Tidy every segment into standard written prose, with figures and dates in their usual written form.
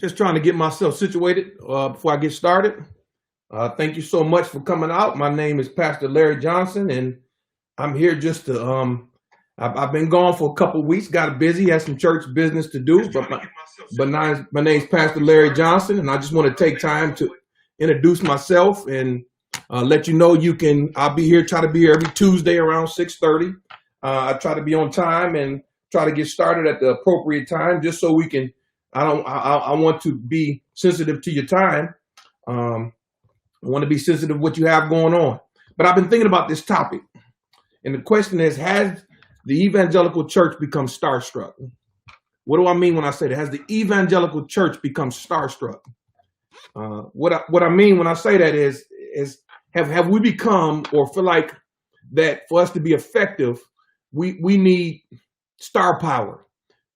Just trying to get myself situated before I get started. Thank you so much for coming out. My name is Pastor Larry Johnson, and I'm here just to. I've been gone for a couple of weeks, got busy, had some church business to do, my name's Pastor Larry Johnson, and I just want to take time to introduce myself and let you know I'll be here, try to be here every Tuesday around 6:30. I try to be on time and try to get started at the appropriate time, just so we can. I want to be sensitive to your time. I want to be sensitive to what you have going on. But I've been thinking about this topic. And the question is, has the evangelical church become starstruck? What do I mean when I say that? Has the evangelical church become starstruck? What I mean when I say that is have we become, or feel like that for us to be effective, we need star power.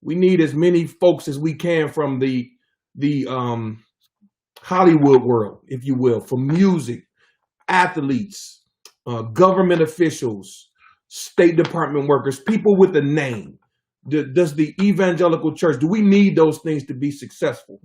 We need as many folks as we can from the Hollywood world, if you will, from music, athletes, government officials, State Department workers, people with a name. Does the evangelical church, do we need those things to be successful?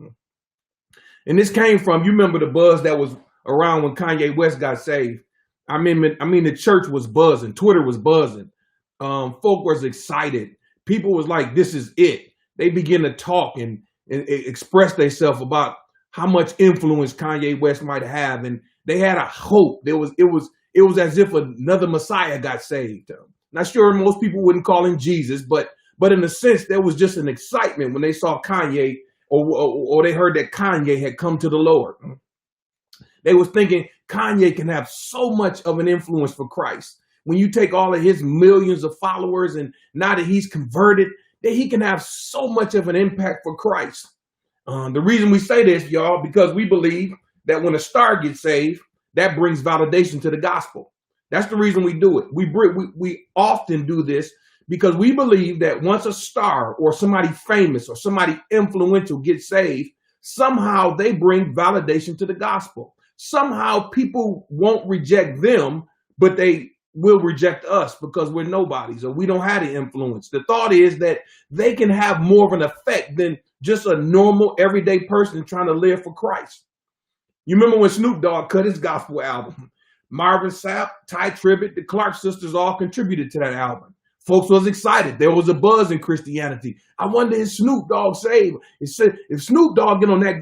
And this came from, you remember the buzz that was around when Kanye West got saved. I mean, the church was buzzing. Twitter was buzzing. Folk was excited. People was like, this is it. They began to talk and express themselves about how much influence Kanye West might have. And they had a hope. It was as if another Messiah got saved. Not sure most people wouldn't call him Jesus, but in a sense, there was just an excitement when they saw Kanye or they heard that Kanye had come to the Lord. They was thinking Kanye can have so much of an influence for Christ. When you take all of his millions of followers and now that he's converted, that he can have so much of an impact for Christ. The reason we say this, y'all, because we believe that when a star gets saved, that brings validation to the gospel. That's the reason we do it. We often do this because we believe that once a star or somebody famous or somebody influential gets saved, somehow they bring validation to the gospel. Somehow people won't reject them, but they will reject us because we're nobodies or we don't have the influence. The thought is that they can have more of an effect than just a normal everyday person trying to live for Christ. You remember when Snoop Dogg cut his gospel album? Marvin Sapp, Ty Tribbett, the Clark sisters all contributed to that album. Folks was excited. There was a buzz in Christianity. I wonder if Snoop Dogg saved. It said if Snoop Dogg get on that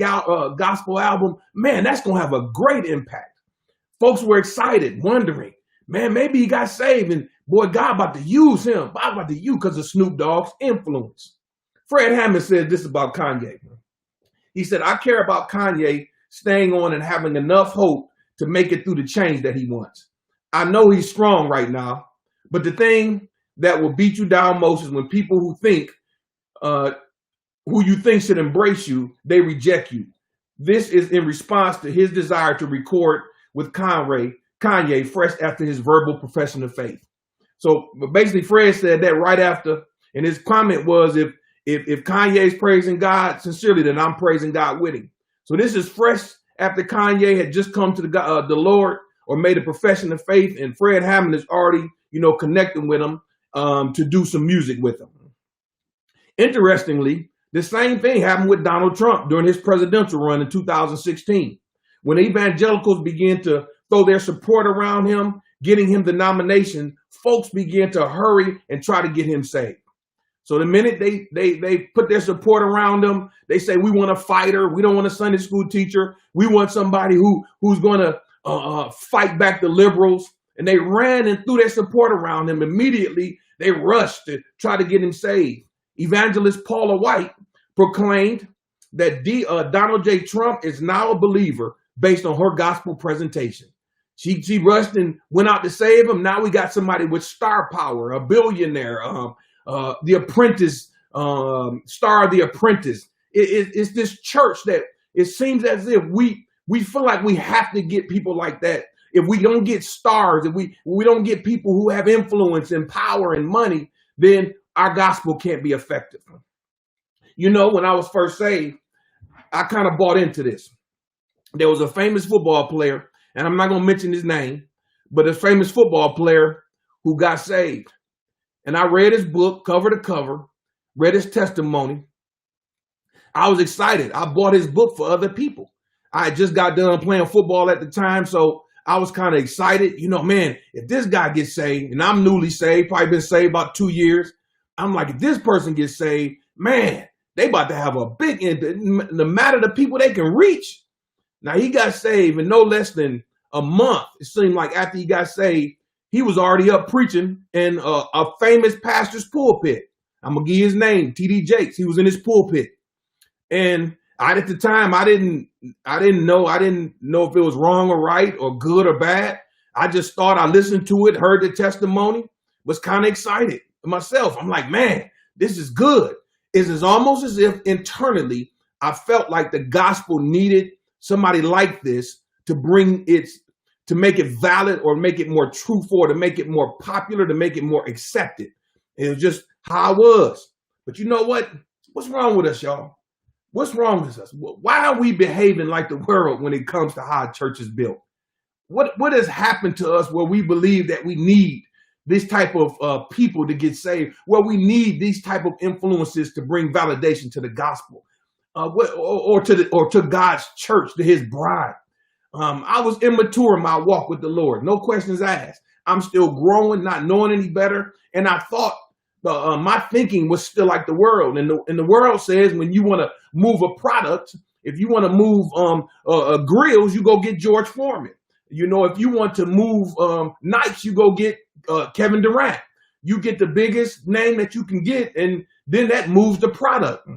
gospel album, man, that's going to have a great impact. Folks were excited, wondering, man, maybe he got saved and boy, God about to use him. God about to use because of Snoop Dogg's influence. Fred Hammond said this about Kanye. He said, I care about Kanye staying on and having enough hope to make it through the change that he wants. I know he's strong right now, but the thing that will beat you down most is when people who you think should embrace you, they reject you. This is in response to his desire to record with Kanye fresh after his verbal profession of faith. So basically Fred said that right after, and his comment was, if Kanye's praising God sincerely, then I'm praising God with him. So this is fresh after Kanye had just come to the Lord or made a profession of faith, and Fred Hammond is already, connecting with him to do some music with him. Interestingly, the same thing happened with Donald Trump during his presidential run in 2016. When evangelicals began to throw their support around him, getting him the nomination, folks began to hurry and try to get him saved. So the minute they put their support around him, they say, we want a fighter. We don't want a Sunday school teacher. We want somebody who's going to fight back the liberals. And they ran and threw their support around him. Immediately, they rushed to try to get him saved. Evangelist Paula White proclaimed that Donald J. Trump is now a believer based on her gospel presentation. She rushed and went out to save him. Now we got somebody with star power, a billionaire, The Apprentice, star of The Apprentice. It's this church that it seems as if we feel like we have to get people like that. If we don't get stars, if we don't get people who have influence and power and money, then our gospel can't be effective. When I was first saved, I kind of bought into this. There was a famous football player, and I'm not going to mention his name, but a famous football player who got saved. And I read his book cover to cover, read his testimony. I was excited. I bought his book for other people. I had just got done playing football at the time, so I was kind of excited. You know, man, if this guy gets saved, and I'm newly saved, probably been saved about 2 years, I'm like, if this person gets saved, man, they about to have a big impact. No matter the people they can reach. Now, he got saved in no less than a month. It seemed like after he got saved, he was already up preaching in a famous pastor's pulpit. I'm going to give you his name, T.D. Jakes. He was in his pulpit. And at the time, I didn't know if it was wrong or right or good or bad. I just thought, I listened to it, heard the testimony, was kind of excited myself. I'm like, man, this is good. It's almost as if internally I felt like the gospel needed somebody like this to to make it valid or make it more truthful or to make it more popular, to make it more accepted. It was just how I was. But you know what? What's wrong with us, y'all? What's wrong with us? Why are we behaving like the world when it comes to how a church is built? What has happened to us where we believe that we need this type of people to get saved, where we need these type of influences to bring validation to the gospel, or to God's church, to his bride? I was immature in my walk with the Lord. No questions asked. I'm still growing, not knowing any better. And I thought my thinking was still like the world. And the world says when you want to move a product, if you want to move grills, you go get George Foreman. You know, if you want to move Nikes, you go get Kevin Durant. You get the biggest name that you can get, and then that moves the product.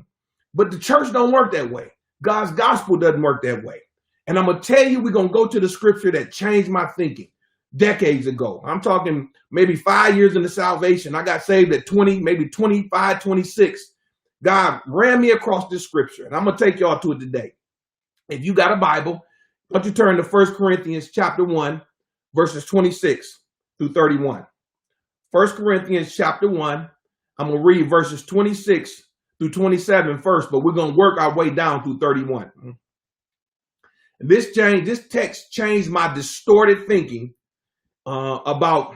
But the church don't work that way. God's gospel doesn't work that way. And I'm going to tell you, we're going to go to the scripture that changed my thinking decades ago. I'm talking maybe 5 years into salvation. I got saved at 20, maybe 25, 26. God ran me across this scripture, and I'm going to take y'all to it today. If you got a Bible, why don't you turn to 1 Corinthians chapter 1, verses 26 through 31. 1 Corinthians chapter 1, I'm going to read verses 26 through 27 first, but we're going to work our way down through 31. And this text changed my distorted thinking about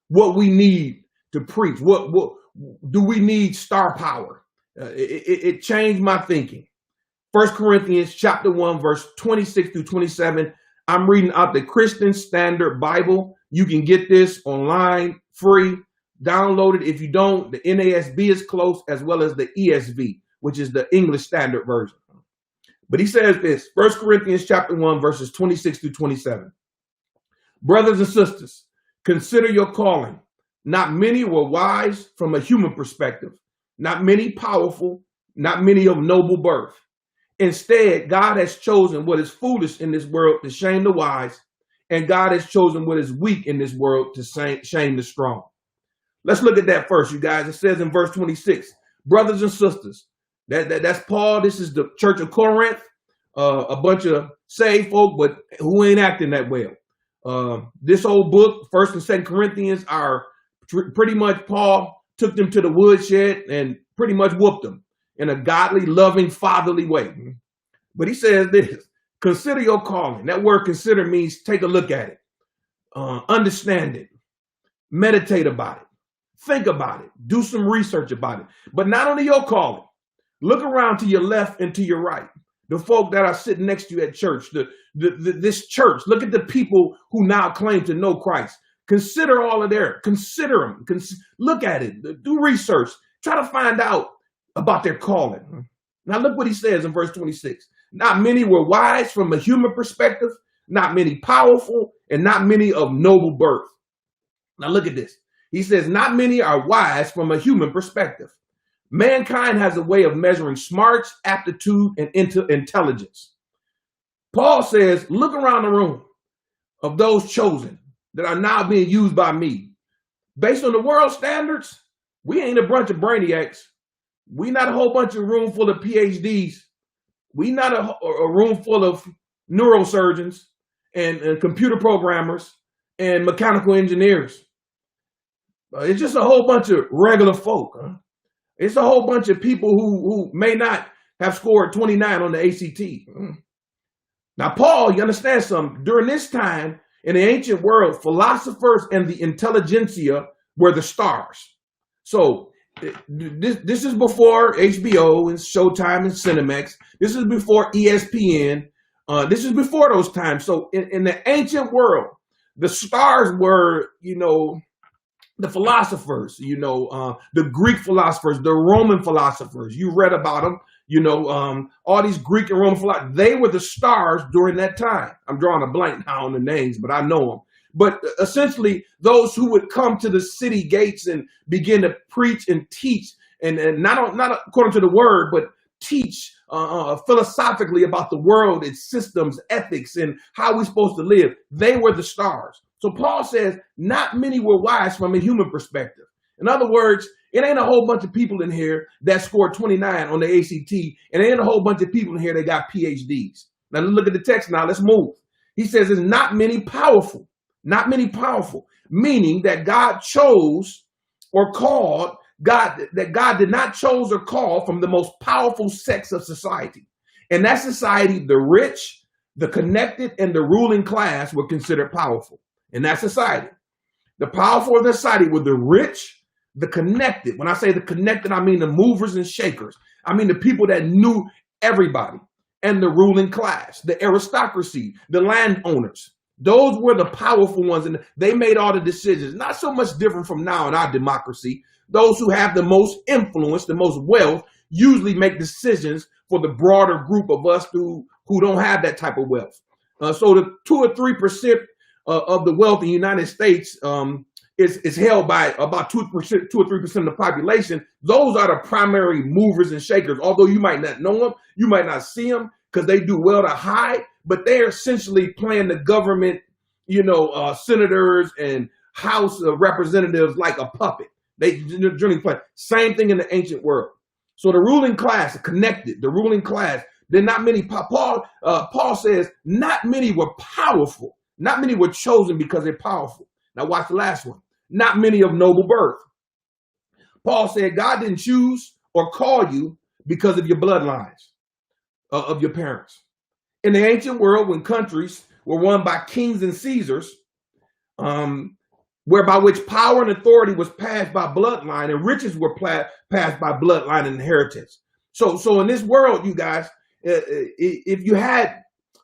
what we need to preach. What do we need? Star power. It changed my thinking. 1 Corinthians chapter 1, verse 26 through 27. I'm reading out the Christian Standard Bible. You can get this online, free. Download it. If you don't, the NASB is close, as well as the ESV, which is the English Standard Version. But he says this, 1 Corinthians chapter 1, verses 26 through 27. Brothers and sisters, consider your calling. Not many were wise from a human perspective, not many powerful, not many of noble birth. Instead, God has chosen what is foolish in this world to shame the wise, and God has chosen what is weak in this world to shame the strong. Let's look at that first, you guys. It says in verse 26, brothers and sisters, that's Paul. This is the church of Corinth, a bunch of saved folk, but who ain't acting that well. This old book, 1st and 2nd Corinthians, are pretty much Paul took them to the woodshed and pretty much whooped them in a godly, loving, fatherly way. But he says this, consider your calling. That word consider means take a look at it, understand it, meditate about it, think about it, do some research about it. But not only your calling, look around to your left and to your right. The folk that are sitting next to you at church, this church, look at the people who now claim to know Christ. Consider all of consider them, look at it, do research, try to find out about their calling. Now look what he says in verse 26. Not many were wise from a human perspective, not many powerful, and not many of noble birth. Now look at this. He says, not many are wise from a human perspective. Mankind has a way of measuring smarts, aptitude, and intelligence. Paul says, look around the room of those chosen that are now being used by me. Based on the world standards, we ain't a bunch of brainiacs. We not a whole bunch of room full of PhDs. We not a room full of neurosurgeons and computer programmers and mechanical engineers. It's just a whole bunch of regular folk. It's a whole bunch of people who may not have scored 29 on the ACT. Now, Paul, you understand something? During this time in the ancient world, philosophers and the intelligentsia were the stars. So This is before HBO and Showtime and Cinemax. This is before ESPN. This is before those times. So in the ancient world, the stars were, the philosophers, the Greek philosophers, the Roman philosophers. You read about them, all these Greek and Roman philosophers. They were the stars during that time. I'm drawing a blank now on the names, but I know them. But essentially, those who would come to the city gates and begin to preach and teach, and not according to the word, but teach philosophically about the world, its systems, ethics, and how we're supposed to live. They were the stars. So Paul says, not many were wise from a human perspective. In other words, it ain't a whole bunch of people in here that scored 29 on the ACT, and it ain't a whole bunch of people in here that got PhDs. Now let's look at the text now. Let's move. He says, it's not many powerful. Not many powerful, meaning that God chose or called, that God did not chose or call from the most powerful sects of society. In that society, the rich, the connected, and the ruling class were considered powerful. In that society, the powerful of the society were the rich, the connected. When I say the connected, I mean the movers and shakers. I mean the people that knew everybody, and the ruling class, the aristocracy, the landowners. Those were the powerful ones, and they made all the decisions. Not so much different from now in our democracy. Those who have the most influence, the most wealth, usually make decisions for the broader group of us who don't have that type of wealth. So the 2 or 3% of the wealth in the United States is held by about 2 or 3% of the population. Those are the primary movers and shakers. Although you might not know them, you might not see them because they do well to hide. But they're essentially playing the government, senators and House of Representatives like a puppet. They generally play. Same thing in the ancient world. So the ruling class, connected, the ruling class, there not many. Paul says not many were powerful. Not many were chosen because they're powerful. Now watch the last one. Not many of noble birth. Paul said God didn't choose or call you because of your bloodlines, of your parents. In the ancient world, when countries were run by kings and Caesars, whereby which power and authority was passed by bloodline and riches were passed by bloodline and inheritance. So in this world, you guys, if you had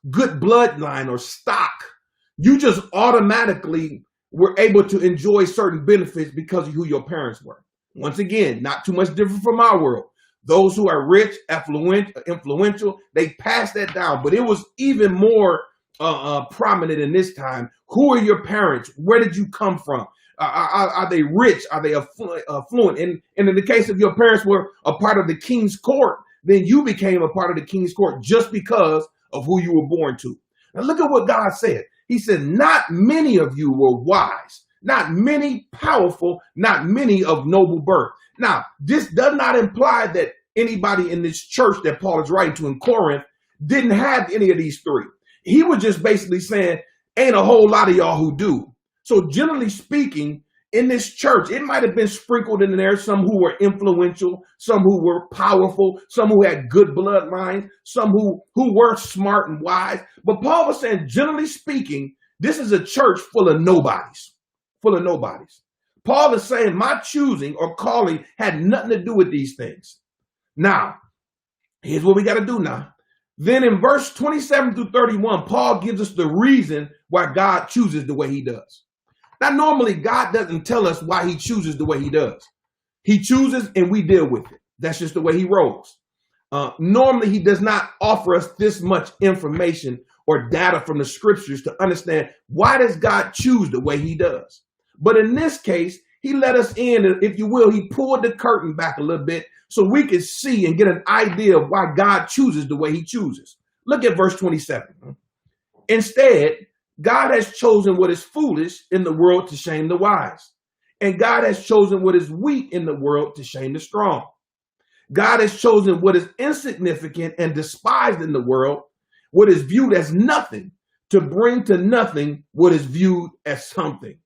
good bloodline or stock, you just automatically were able to enjoy certain benefits because of who your parents were. Once again, not too much different from our world. Those who are rich, influential, they pass that down. But it was even more prominent in this time. Who are your parents? Where did you come from? Are they rich? Are they affluent? And in the case of your parents were a part of the king's court, then you became a part of the king's court just because of who you were born to. Now look at what God said. He said, not many of you were wise, not many powerful, not many of noble birth. Now, this does not imply that anybody in this church that Paul is writing to in Corinth didn't have any of these three. He was just basically saying, ain't a whole lot of y'all who do. So generally speaking, in this church, it might have been sprinkled in there, some who were influential, some who were powerful, some who had good bloodlines, some who were smart and wise. But Paul was saying, generally speaking, this is a church full of nobodies, full of nobodies. Paul is saying my choosing or calling had nothing to do with these things. Now, here's what we got to do now. Then in verse 27 through 31, Paul gives us the reason why God chooses the way he does. Now, normally God doesn't tell us why he chooses the way he does. He chooses and we deal with it. That's just the way he rolls. Normally, he does not offer us this much information or data from the scriptures to understand why does God choose the way he does. But in this case, he let us in, if you will, he pulled the curtain back a little bit so we could see and get an idea of why God chooses the way he chooses. Look at verse 27. Instead, God has chosen what is foolish in the world to shame the wise. And God has chosen what is weak in the world to shame the strong. God has chosen what is insignificant and despised in the world, what is viewed as nothing, to bring to nothing what is viewed as something.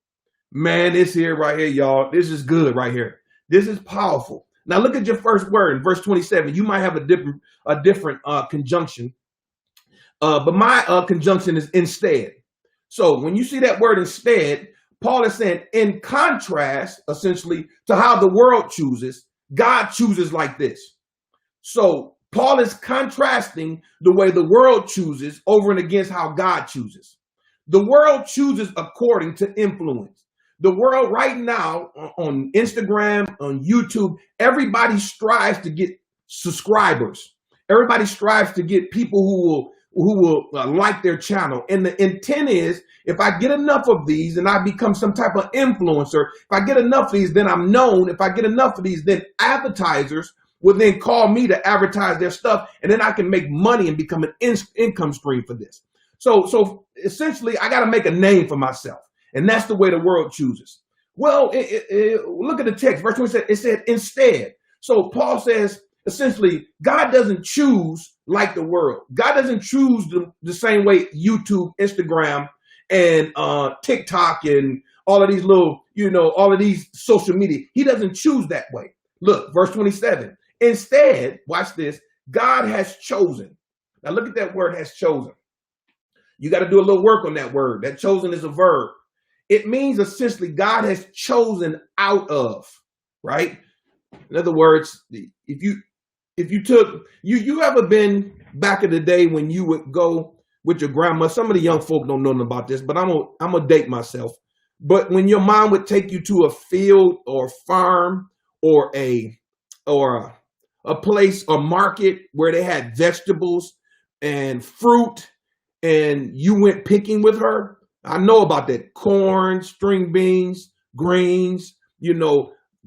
Man, this here right here, y'all, this is good right here. This is powerful. Now look at your first word in verse 27. You might have a different conjunction, but my conjunction is instead. So when you see that word instead, Paul is saying in contrast, essentially, to how the world chooses, God chooses like this. So Paul is contrasting the way the world chooses over and against how God chooses. The world chooses according to influence. The world right now on Instagram, on YouTube, everybody strives to get subscribers. Everybody strives to get people who will like their channel. And the intent is, if I get enough of these and I become some type of influencer, if I get enough of these, then I'm known. If I get enough of these, then advertisers will then call me to advertise their stuff, and then I can make money and become an income stream for this. So essentially, I got to make a name for myself, and that's the way the world chooses. Well, look at the text, verse 27. It said instead. So Paul says, essentially, God doesn't choose like the world. God doesn't choose the same way YouTube, Instagram, and TikTok, and all of these little, all of these social media. He doesn't choose that way. Look, verse 27. Instead, watch this, God has chosen. Now look at that word, has chosen. You got to do a little work on that word. That chosen is a verb. It means essentially God has chosen out of, right? In other words, if you took, you ever been back in the day when you would go with your grandma? Some of the young folk don't know nothing about this, but I'm gonna date myself. But when your mom would take you to a field or farm or a place, a market where they had vegetables and fruit, and you went picking with her. I know about that. Corn, string beans, greens,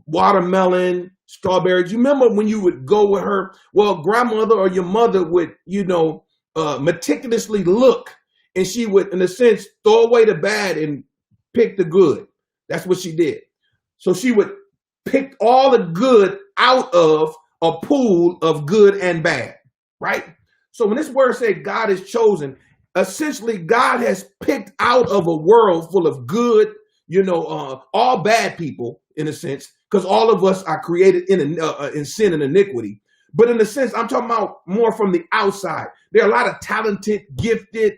watermelon, strawberries. You remember when you would go with her? Well, grandmother or your mother would, meticulously look, and she would, in a sense, throw away the bad and pick the good. That's what she did. So she would pick all the good out of a pool of good and bad, right? So when this word said God is chosen, essentially God has picked out of a world full of good, all bad people in a sense, because all of us are created in sin and iniquity. But in a sense, I'm talking about more from the outside. There are a lot of talented, gifted,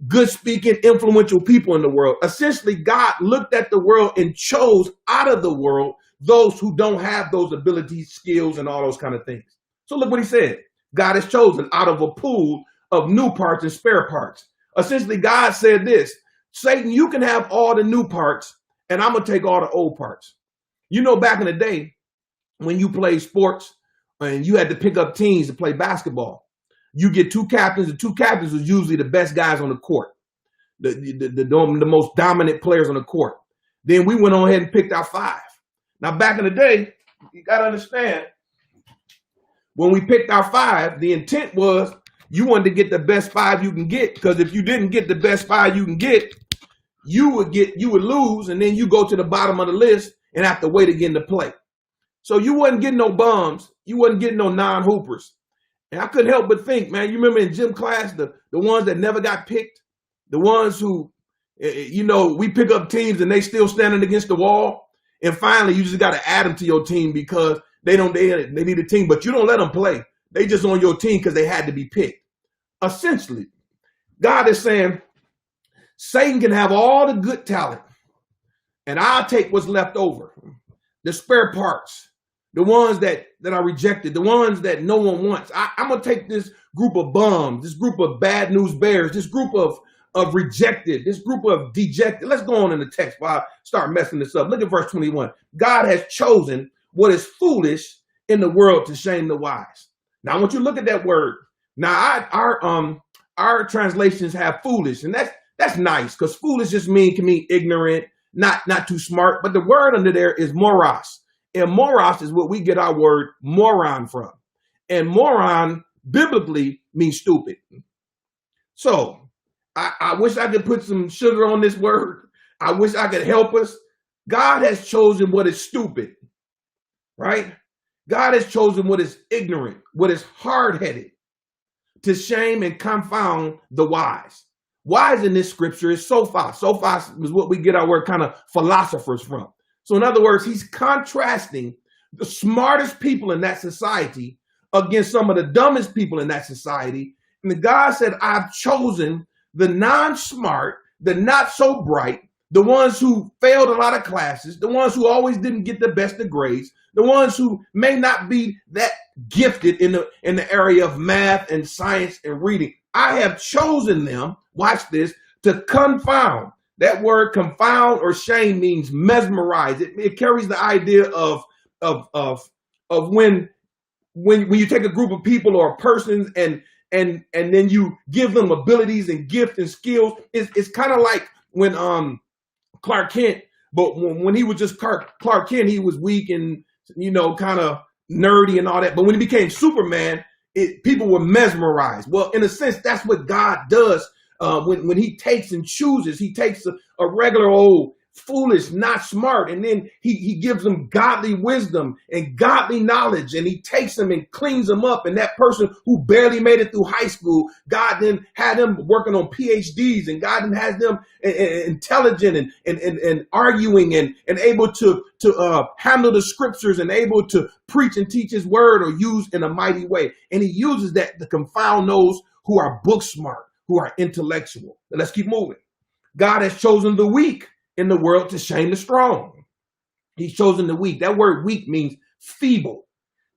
good speaking, influential people in the world. Essentially, God looked at the world and chose out of the world those who don't have those abilities, skills, and all those kind of things. So look what he said. God has chosen out of a pool of new parts and spare parts. Essentially, God said this: Satan, you can have all the new parts, and I'm going to take all the old parts. Back in the day, when you played sports and you had to pick up teams to play basketball, you get two captains. The two captains was usually the best guys on the court, the most dominant players on the court. Then we went on ahead and picked our five. Now, back in the day, you got to understand, when we picked our five, the intent was you wanted to get the best five you can get, because if you didn't get the best five you can get, you would lose, and then you go to the bottom of the list and have to wait again to play. So you wasn't getting no bums. You wasn't getting no non-hoopers. And I couldn't help but think, man, you remember in gym class, the ones that never got picked, the ones who, we pick up teams and they still standing against the wall. And finally, you just got to add them to your team because they need a team, but you don't let them play. They just on your team because they had to be picked. Essentially, God is saying, Satan can have all the good talent, and I'll take what's left over, the spare parts, the ones that are rejected, the ones that no one wants. I'm going to take this group of bums, this group of bad news bears, this group of rejected, this group of dejected. Let's go on in the text while I start messing this up. Look at verse 21. God has chosen what is foolish in the world to shame the wise. Now I want you to look at that word. Now our translations have foolish, and that's nice, because foolish just can mean ignorant, not too smart. But the word under there is moros. And moros is what we get our word moron from. And moron biblically means stupid. So I wish I could put some sugar on this word. I wish I could help us. God has chosen what is stupid, right? God has chosen what is ignorant, what is hard-headed, to shame and confound the wise. Wise in this scripture is sophos. Sophos is what we get our word kind of philosophers from. So in other words, he's contrasting the smartest people in that society against some of the dumbest people in that society. And God said, I've chosen the non-smart, the not so bright, the ones who failed a lot of classes, the ones who always didn't get the best of grades, the ones who may not be that gifted in the area of math and science and reading. I have chosen them, watch this, to confound. That word confound or shame means mesmerize. It carries the idea of when you take a group of people or a person and then you give them abilities and gifts and skills. It's kind of like when Clark Kent, but when he was just Clark Kent, he was weak and kind of nerdy and all that. But when he became Superman, people were mesmerized. Well, in a sense, that's what God does when he takes and chooses. He takes a regular old foolish, not smart, and then he gives them godly wisdom and godly knowledge, and he takes them and cleans them up. And that person who barely made it through high school, God then had them working on PhDs, and God then has them intelligent and arguing and able to handle the scriptures and able to preach and teach his word or use in a mighty way. And he uses that to confound those who are book smart, who are intellectual. Now let's keep moving. God has chosen the weak in the world to shame the strong. He's chosen the weak. That word weak means feeble.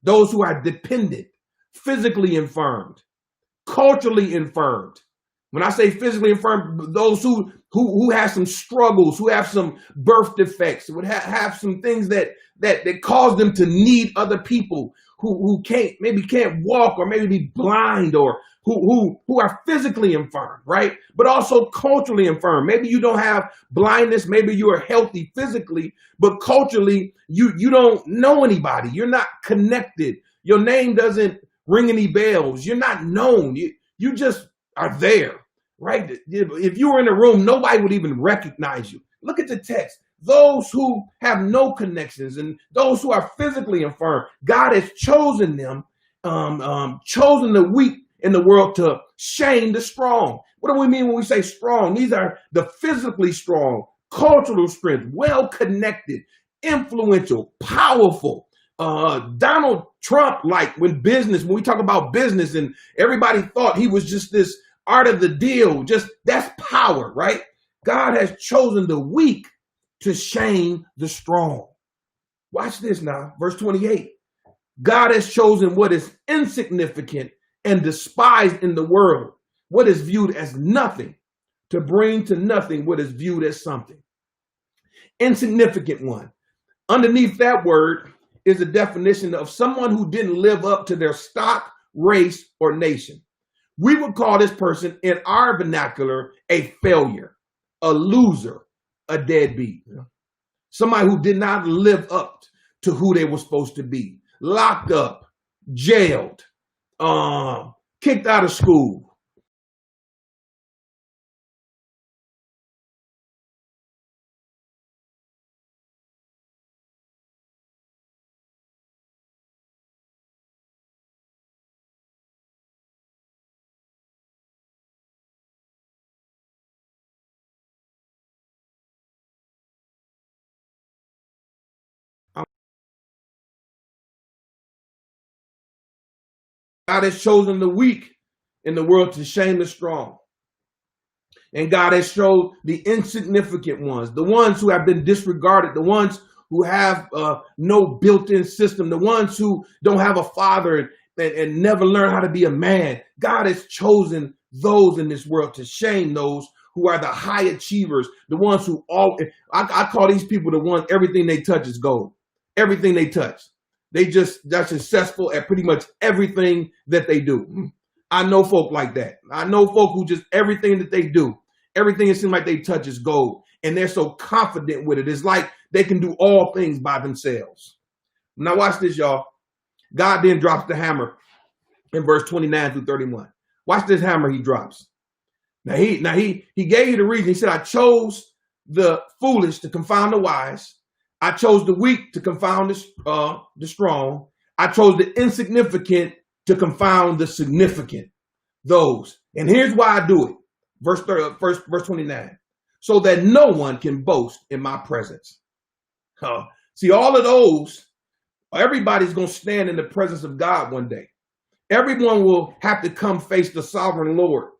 Those who are dependent, physically infirmed, culturally infirmed. When I say physically infirmed, those who have some struggles, who have some birth defects, would have some things that cause them to need other people, who can't walk, or maybe be blind, or who are physically infirm, right? But also culturally infirm. Maybe you don't have blindness, maybe you are healthy physically, but culturally you don't know anybody. You're not connected. Your name doesn't ring any bells. You're not known. You just are there, right? If you were in a room, nobody would even recognize you. Look at the text. Those who have no connections and those who are physically infirm, God has chosen them, chosen the weak in the world to shame the strong. What do we mean when we say strong? These are the physically strong, cultural strength, well-connected, influential, powerful. Donald Trump, like when we talk about business and everybody thought he was just this art of the deal, just that's power, right? God has chosen the weak to shame the strong. Watch this now, verse 28. God has chosen what is insignificant and despised in the world, what is viewed as nothing, to bring to nothing what is viewed as something. Insignificant one. Underneath that word is a definition of someone who didn't live up to their stock, race, or nation. We would call this person in our vernacular a failure, a loser, a deadbeat. Somebody who did not live up to who they were supposed to be. Locked up, jailed, kicked out of school. God has chosen the weak in the world to shame the strong. And God has showed the insignificant ones, the ones who have been disregarded, the ones who have no built-in system, the ones who don't have a father and never learn how to be a man. God has chosen those in this world to shame those who are the high achievers, the ones who I call these people the ones, everything they touch is gold. Everything they touch. They're successful at pretty much everything that they do. I know folk like that. I know folk who just everything that they do, everything it seems like they touch is gold. And they're so confident with it. It's like they can do all things by themselves. Now watch this, y'all. God then drops the hammer in verse 29 through 31. Watch this hammer he drops. Now he gave you the reason. He said, I chose the foolish to confound the wise. I chose the weak to confound the strong. I chose the insignificant to confound the significant. Those. And here's why I do it. Verse 29. So that no one can boast in my presence. See, all of those, everybody's going to stand in the presence of God one day. Everyone will have to come face the sovereign Lord.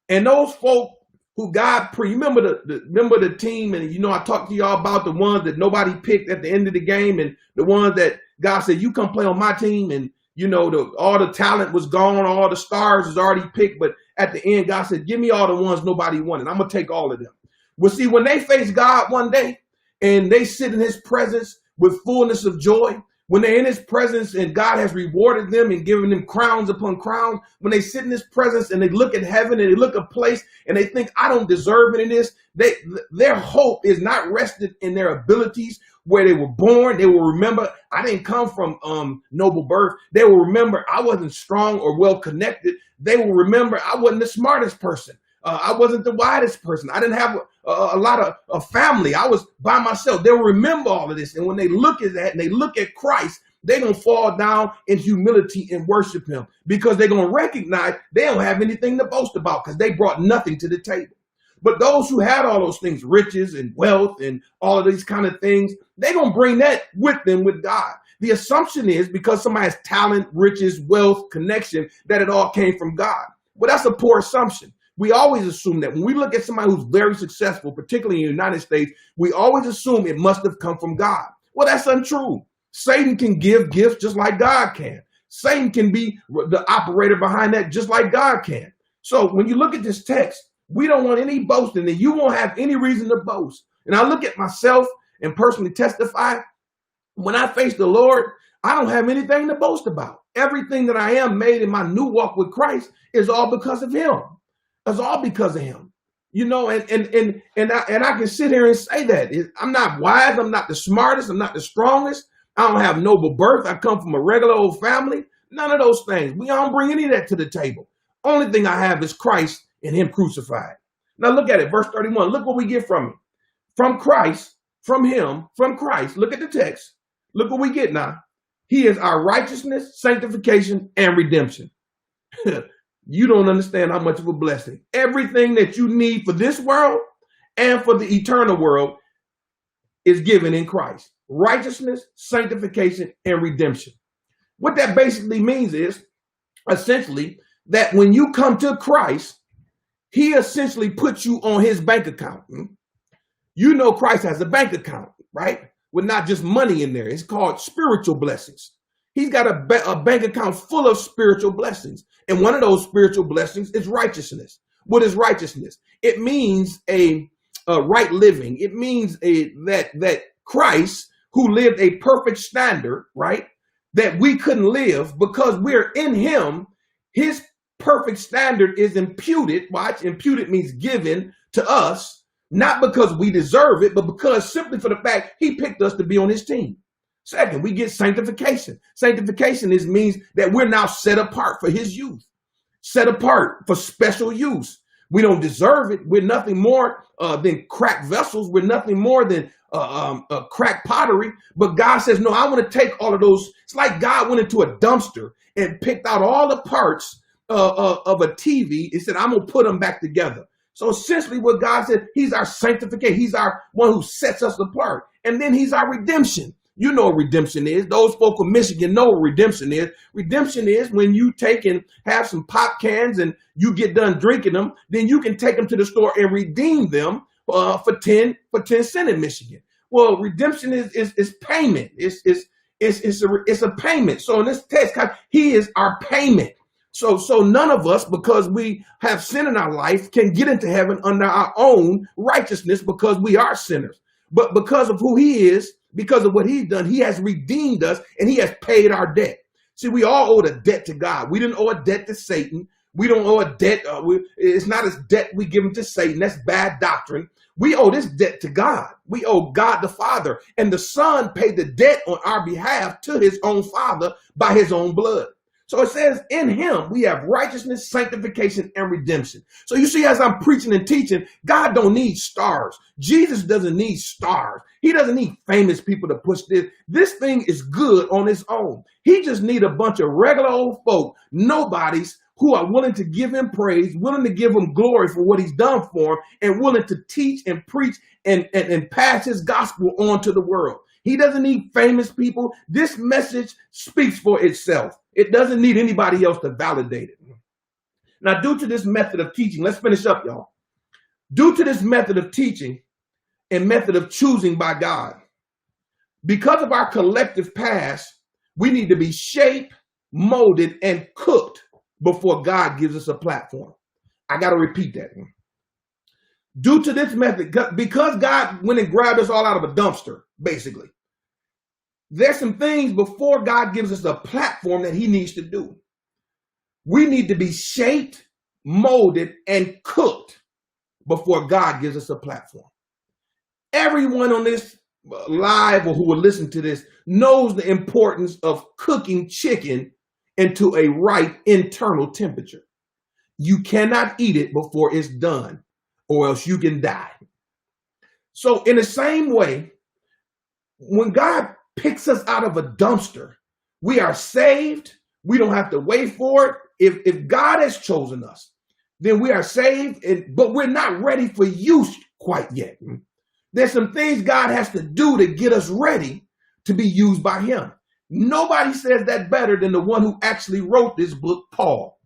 And those folk who God remember remember the team, and I talked to y'all about the ones that nobody picked at the end of the game, and the ones that God said, you come play on my team, and all the talent was gone, all the stars was already picked, but at the end God said, give me all the ones nobody wanted. I'm gonna take all of them. Well, see, when they face God one day and they sit in his presence with fullness of joy, when they're in his presence and God has rewarded them and given them crowns upon crowns, when they sit in his presence and they look at heaven and they look at a place and they think, I don't deserve any of this, their hope is not rested in their abilities where they were born. They will remember, I didn't come from noble birth. They will remember I wasn't strong or well connected. They will remember I wasn't the smartest person. I wasn't the widest person. I didn't have a lot of a family. I was by myself. They'll remember all of this. And when they look at that and they look at Christ, they're going to fall down in humility and worship him, because they're going to recognize they don't have anything to boast about because they brought nothing to the table. But those who had all those things, riches and wealth and all of these kind of things, they're going to bring that with them with God. The assumption is because somebody has talent, riches, wealth, connection, that it all came from God. Well, that's a poor assumption. We always assume that when we look at somebody who's very successful, particularly in the United States, we always assume it must have come from God. Well, that's untrue. Satan can give gifts just like God can. Satan can be the operator behind that just like God can. So when you look at this text, we don't want any boasting, and you won't have any reason to boast. And I look at myself and personally testify, when I face the Lord, I don't have anything to boast about. Everything that I am made in my new walk with Christ is all because of him. It's all because of him, and I can sit here and say that I'm not wise. I'm not the smartest. I'm not the strongest. I don't have noble birth. I come from a regular old family. None of those things. We don't bring any of that to the table. Only thing I have is Christ and him crucified. Now look at it. Verse 31. Look what we get from him. From Christ, from him, from Christ. Look at the text. Look what we get now. He is our righteousness, sanctification, and redemption. You don't understand how much of a blessing. Everything that you need for this world and for the eternal world is given in Christ. Righteousness, sanctification, and redemption. What that basically means is, essentially, that when you come to Christ, he essentially puts you on his bank account. You know Christ has a bank account, right? With not just money in there. It's called spiritual blessings. He's got a bank account full of spiritual blessings. And one of those spiritual blessings is righteousness. What is righteousness? It means a right living. It means that Christ, who lived a perfect standard, right, that we couldn't live because we're in him, his perfect standard is imputed. Watch, imputed means given to us, not because we deserve it, but because simply for the fact he picked us to be on his team. Second, we get sanctification. Sanctification means that we're now set apart for his use, set apart for special use. We don't deserve it. We're nothing more than cracked vessels. We're nothing more than cracked pottery. But God says, no, I want to take all of those. It's like God went into a dumpster and picked out all the parts of a TV. He said, I'm going to put them back together. So essentially what God said, he's our sanctification. He's our one who sets us apart. And then he's our redemption. You know what redemption is. Those folk of Michigan know what redemption is. Redemption is when you take and have some pop cans and you get done drinking them, then you can take them to the store and redeem them for 10 cents in Michigan. Well, redemption is payment. It's a payment. So in this text, he is our payment. So none of us, because we have sin in our life, can get into heaven under our own righteousness because we are sinners. But because of who he is, because of what he's done, he has redeemed us and he has paid our debt. See, we all owed a debt to God. We didn't owe a debt to Satan. We don't owe a debt. It's not a debt we give him to Satan. That's bad doctrine. We owe this debt to God. We owe God the Father, and the Son paid the debt on our behalf to his own Father by his own blood. So it says in him, we have righteousness, sanctification, and redemption. So you see, as I'm preaching and teaching, God don't need stars. Jesus doesn't need stars. He doesn't need famous people to push this. This thing is good on its own. He just need a bunch of regular old folk, nobodies, who are willing to give him praise, willing to give him glory for what he's done for him, and willing to teach and preach and pass his gospel on to the world. He doesn't need famous people. This message speaks for itself. It doesn't need anybody else to validate it. Now, due to this method of teaching, let's finish up, y'all. Due to this method of teaching and method of choosing by God, because of our collective past, we need to be shaped, molded, and cooked before God gives us a platform. I got to repeat that. Due to this method, because God went and grabbed us all out of a dumpster, basically, there's some things before God gives us a platform that he needs to do. We need to be shaped, molded, and cooked before God gives us a platform. Everyone on this live or who will listen to this knows the importance of cooking chicken into a right internal temperature. You cannot eat it before it's done, or else you can die. So in the same way, when God picks us out of a dumpster, we are saved. We don't have to wait for it. If God has chosen us, then we are saved, but we're not ready for use quite yet. There's some things God has to do to get us ready to be used by him. Nobody says that better than the one who actually wrote this book, Paul.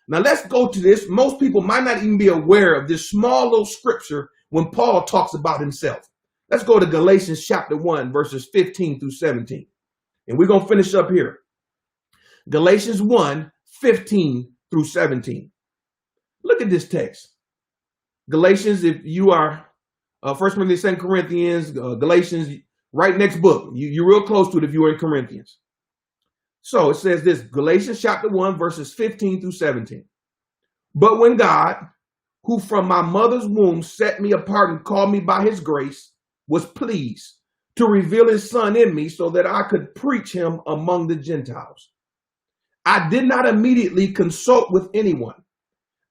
Now let's go to this. Most people might not even be aware of this small little scripture when Paul talks about himself. Let's go to Galatians chapter 1, verses 15 through 17. And we're going to finish up here. Galatians 1, 15 through 17. Look at this text. Galatians, if you are 1 Corinthians, 2 Corinthians, Galatians, right next book. You're real close to it if you are in Corinthians. So it says this, Galatians chapter 1, verses 15 through 17. But when God, who from my mother's womb set me apart and called me by his grace, was pleased to reveal his son in me so that I could preach him among the Gentiles. I did not immediately consult with anyone.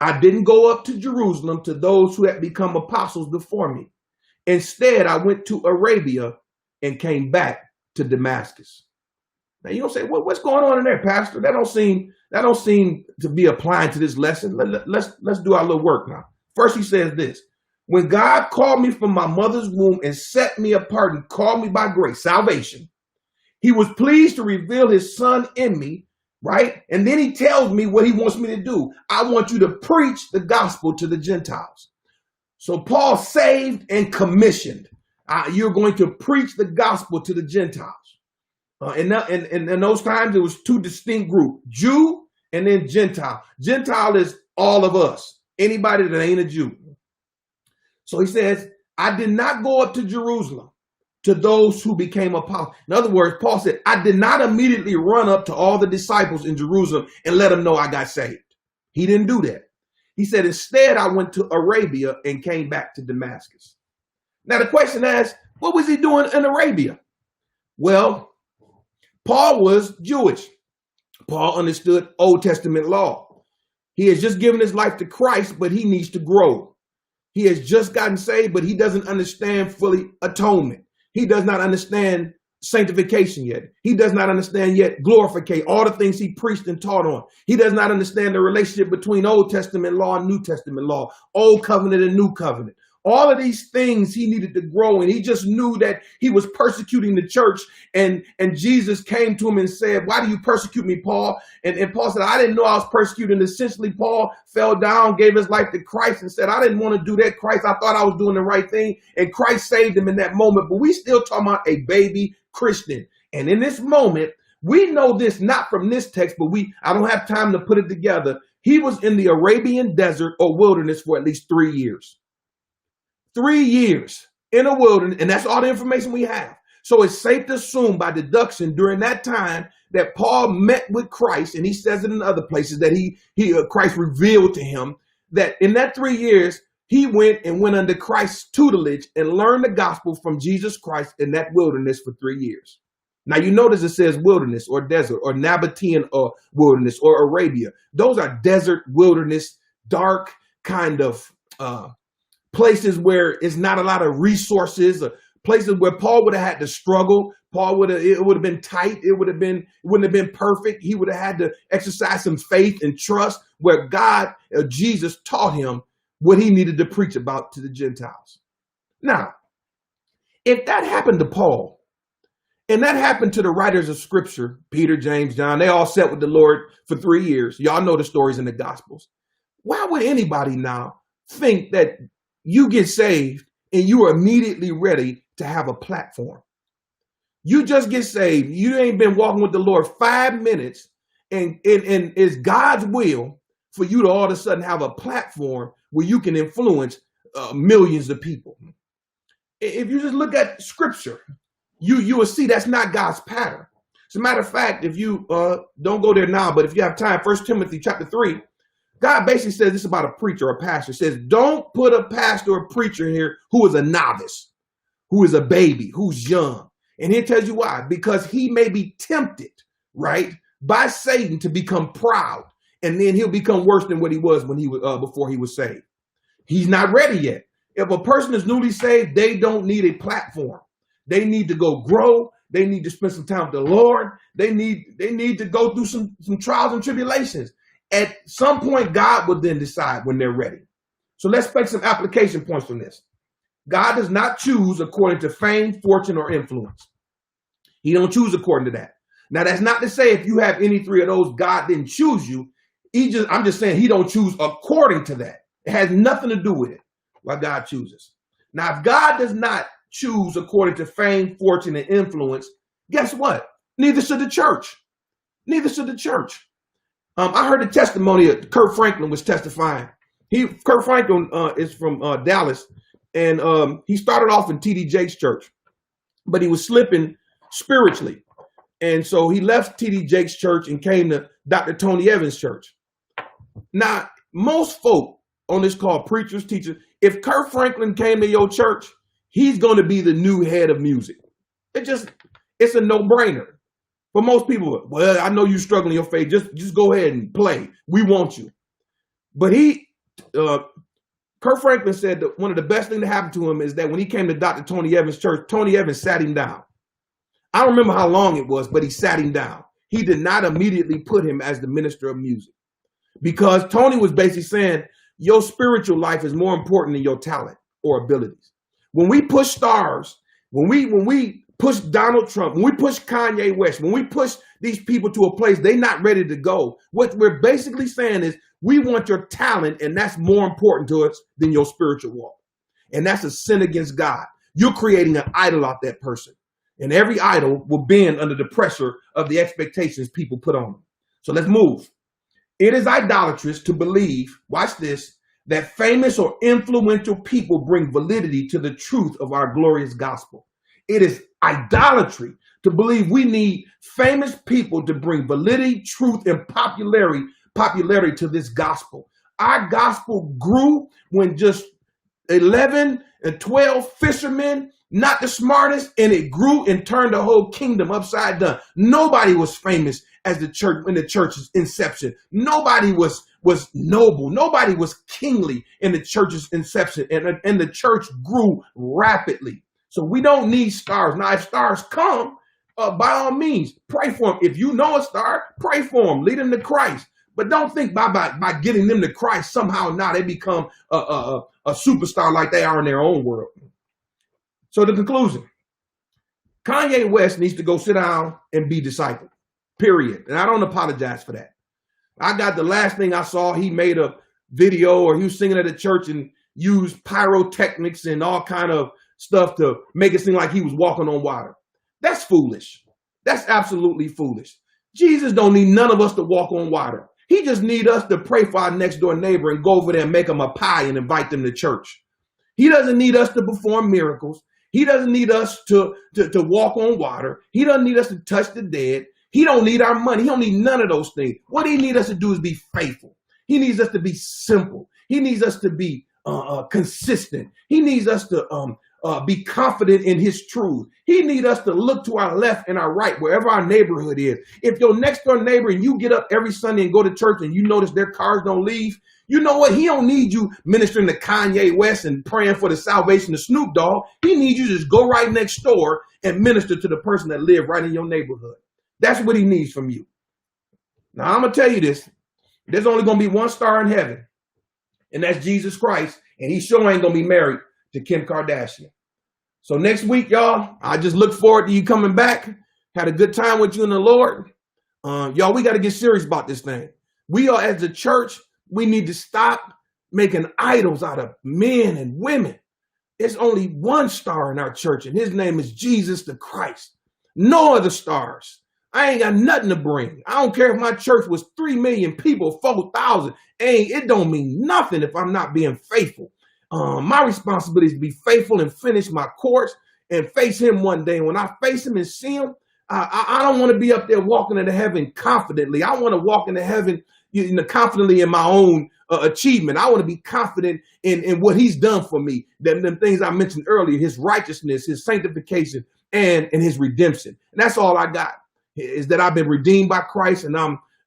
I didn't go up to Jerusalem to those who had become apostles before me. Instead, I went to Arabia and came back to Damascus. Now you're gonna say, well, what's going on in there, Pastor? That don't seem to be applying to this lesson. Let's do our little work now. First, he says this: when God called me from my mother's womb and set me apart and called me by grace, salvation, he was pleased to reveal his son in me, right? And then he tells me what he wants me to do. I want you to preach the gospel to the Gentiles. So Paul saved and commissioned. You're going to preach the gospel to the Gentiles. In those times, it was two distinct groups, Jew and then Gentile. Gentile is all of us, anybody that ain't a Jew. So he says, I did not go up to Jerusalem to those who became apostles. In other words, Paul said, I did not immediately run up to all the disciples in Jerusalem and let them know I got saved. He didn't do that. He said, instead, I went to Arabia and came back to Damascus. Now, the question is, what was he doing in Arabia? Well, Paul was Jewish. Paul understood Old Testament law. He has just given his life to Christ, but he needs to grow. He has just gotten saved, but he doesn't understand fully atonement. He does not understand sanctification yet. He does not understand yet glorification, all the things he preached and taught on. He does not understand the relationship between Old Testament law and New Testament law, Old Covenant and New Covenant. All of these things he needed to grow in. He just knew that he was persecuting the church, and Jesus came to him and said, why do you persecute me, Paul? And Paul said, I didn't know I was persecuting. Essentially, Paul fell down, gave his life to Christ and said, I didn't want to do that, Christ. I thought I was doing the right thing. And Christ saved him in that moment. But we still talking about a baby Christian. And in this moment, we know this not from this text, but I don't have time to put it together. He was in the Arabian desert or wilderness for at least 3 years. 3 years in a wilderness, and that's all the information we have. So it's safe to assume by deduction during that time that Paul met with Christ, and he says it in other places that Christ revealed to him that in that 3 years, he went under Christ's tutelage and learned the gospel from Jesus Christ in that wilderness for 3 years. Now, you notice it says wilderness or desert or Nabatean or wilderness or Arabia. Those are desert, wilderness, dark kind of places where it's not a lot of resources, places where Paul would have had to struggle. It would have been tight. It wouldn't have been perfect. He would have had to exercise some faith and trust where Jesus taught him what he needed to preach about to the Gentiles. Now, if that happened to Paul, and that happened to the writers of scripture, Peter, James, John, they all sat with the Lord for 3 years. Y'all know the stories in the Gospels. Why would anybody now think that you get saved and you are immediately ready to have a platform. You just get saved. You ain't been walking with the Lord 5 minutes, and it's God's will for you to all of a sudden have a platform where you can influence millions of people. If you just look at scripture, you will see that's not God's pattern. As a matter of fact, if you don't go there now, but if you have time, 1 Timothy chapter 3, God basically says this about a preacher or a pastor. It says, don't put a pastor or preacher here who is a novice, who is a baby, who's young. And he tells you why. Because he may be tempted, right, by Satan to become proud. And then he'll become worse than what he was when he was before he was saved. He's not ready yet. If a person is newly saved, they don't need a platform. They need to go grow. They need to spend some time with the Lord. They need to go through some trials and tribulations. At some point, God will then decide when they're ready. So let's make some application points from this. God does not choose according to fame, fortune, or influence. He don't choose according to that. Now, that's not to say if you have any three of those, God didn't choose you. I'm just saying he don't choose according to that. It has nothing to do with it, what God chooses. Now, if God does not choose according to fame, fortune, and influence, guess what? Neither should the church. Neither should the church. I heard the testimony of Kirk Franklin was testifying. Kirk Franklin is from Dallas, and he started off in T.D. Jakes' church, but he was slipping spiritually. And so he left T.D. Jakes' church and came to Dr. Tony Evans' church. Now, most folk on this call, preachers, teachers, if Kirk Franklin came to your church, he's going to be the new head of music. It's a no-brainer. For most people, well, I know you're struggling in your faith. Just go ahead and play. We want you. But Kirk Franklin said that one of the best things that happened to him is that when he came to Dr. Tony Evans' church, Tony Evans sat him down. I don't remember how long it was, but he sat him down. He did not immediately put him as the minister of music, because Tony was basically saying your spiritual life is more important than your talent or abilities. When we push stars, when we push Donald Trump, when we push Kanye West, when we push these people to a place they're not ready to go, what we're basically saying is we want your talent, and that's more important to us than your spiritual walk. And that's a sin against God. You're creating an idol out that person. And every idol will bend under the pressure of the expectations people put on them. So let's move. It is idolatrous to believe, watch this, that famous or influential people bring validity to the truth of our glorious gospel. It is idolatry to believe we need famous people to bring validity, truth, and popularity to this gospel. Our gospel grew when just 11 and 12 fishermen, not the smartest, and it grew and turned the whole kingdom upside down. Nobody was famous as the church in the church's inception. Nobody was noble. Nobody was kingly in the church's inception, and the church grew rapidly. So we don't need stars. Now, if stars come, by all means, pray for them. If you know a star, pray for them. Lead them to Christ. But don't think by getting them to Christ, somehow now they become a superstar like they are in their own world. So the conclusion, Kanye West needs to go sit down and be discipled, period. And I don't apologize for that. I got the last thing I saw, he made a video or he was singing at a church and used pyrotechnics and all kind of stuff to make it seem like he was walking on water. That's foolish. That's absolutely foolish. Jesus don't need none of us to walk on water. He just need us to pray for our next door neighbor and go over there and make them a pie and invite them to church. He doesn't need us to perform miracles. He doesn't need us to walk on water. He doesn't need us to touch the dead. He don't need our money. He don't need none of those things. What he needs us to do is be faithful. He needs us to be simple. He needs us to be consistent. He needs us to be confident in his truth. He needs us to look to our left and our right, wherever our neighborhood is. If your next door neighbor and you get up every Sunday and go to church and you notice their cars don't leave, you know what? He don't need you ministering to Kanye West and praying for the salvation of Snoop Dogg. He needs you to just go right next door and minister to the person that lives right in your neighborhood. That's what he needs from you. Now, I'm going to tell you this. There's only going to be one star in heaven, and that's Jesus Christ, and he sure ain't going to be married to Kim Kardashian. So next week, y'all, I just look forward to you coming back. Had a good time with you in the Lord. Y'all, we got to get serious about this thing. We are, as a church, we need to stop making idols out of men and women. There's only one star in our church, and his name is Jesus the Christ. No other stars. I ain't got nothing to bring. I don't care if my church was 3 million people, 4,000. It don't mean nothing if I'm not being faithful. My responsibility is to be faithful and finish my course and face him one day. And when I face him and see him, I don't want to be up there walking into heaven confidently. I want to walk into heaven confidently in my own achievement. I want to be confident in what he's done for me. Them things I mentioned earlier, his righteousness, his sanctification, and his redemption. And that's all I got, is that I've been redeemed by Christ and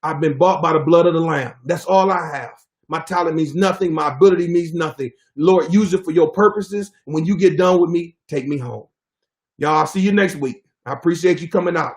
I've been bought by the blood of the Lamb. That's all I have. My talent means nothing. My ability means nothing. Lord, use it for your purposes. And when you get done with me, take me home. Y'all, I'll see you next week. I appreciate you coming out.